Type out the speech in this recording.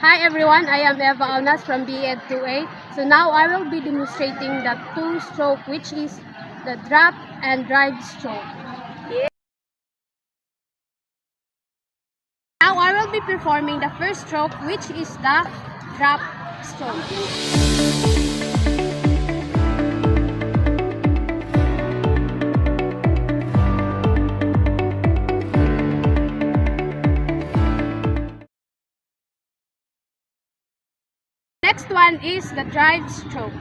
Hi everyone, I am Eva Alnas from BEd 2A. So now I will be demonstrating the two-stroke, which is the drop and drive stroke. Now I will be performing the first stroke, which is the drop stroke. Next one is the drive stroke.